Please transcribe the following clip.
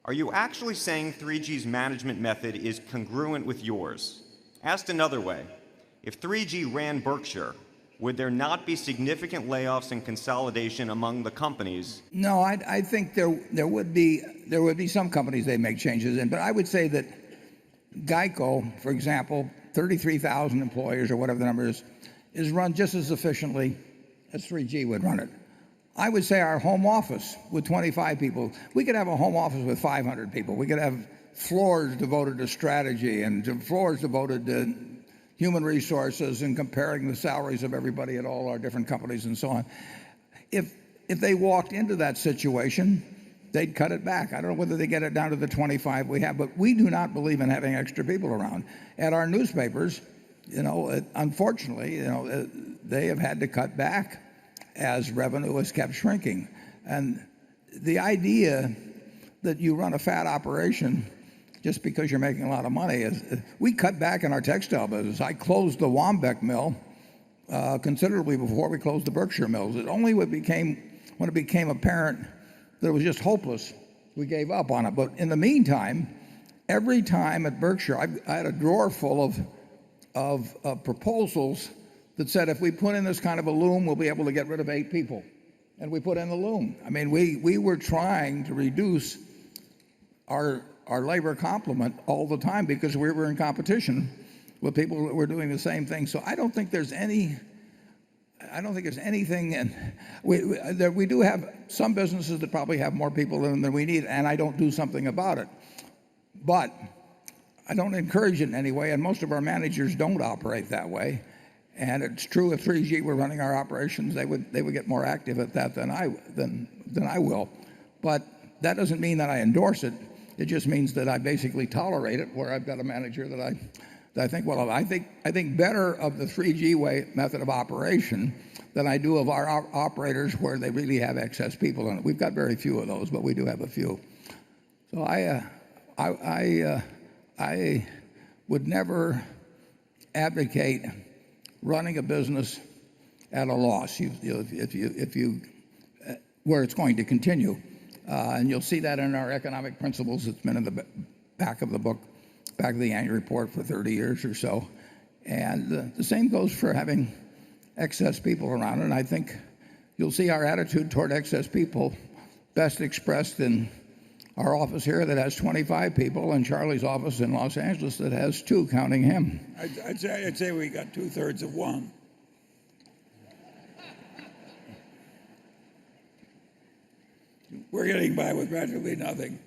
Are you actually saying 3G's management method is congruent with yours? Asked another way, if 3G ran Berkshire, would there not be significant layoffs and consolidation among the companies? No, I think there would be some companies they make changes in, but I would say that Geico, for example, 33,000 employees or whatever the number is run just as efficiently as 3G would run it. I would say our home office with 25 people, we could have a home office with 500 people. We could have floors devoted to strategy and floors devoted to human resources and comparing the salaries of everybody at all our different companies and so on. If they walked into that situation, they'd cut it back. I don't know whether they get it down to the 25 we have, but we do not believe in having extra people around. At our newspapers, unfortunately, they have had to cut back as revenue has kept shrinking. And the idea that you run a fat operation just because you're making a lot of money is, we cut back in our textile business. I closed the Wambeck mill considerably before we closed the Berkshire mills. It only when it became apparent that it was just hopeless, we gave up on it. But in the meantime, every time at Berkshire, I had a drawer full of proposals that said if we put in this kind of a loom, we'll be able to get rid of 8 people. And we put in the loom. I mean, we were trying to reduce our labor complement all the time because we were in competition with people that were doing the same thing. So I don't think there's anything, and we do have some businesses that probably have more people than we need, and I don't do something about it. But I don't encourage it in any way, and most of our managers don't operate that way. And it's true if 3G were running our operations, they would get more active at that than I will. But that doesn't mean that I endorse it. It just means that I basically tolerate it, where I've got a manager that I think well of. I think better of the 3G method of operation than I do of our operators where they really have excess people in it. We've got very few of those, but we do have a few. So I would never advocate running a business at a loss where it's going to continue. And you'll see that in our economic principles. It's been in the back of the book, back of the annual report for 30 years or so. And the same goes for having excess people around. And I think you'll see our attitude toward excess people best expressed in our office here that has 25 people, and Charlie's office in Los Angeles that has 2, counting him. I'd say we got 2/3 of one. We're getting by with practically nothing.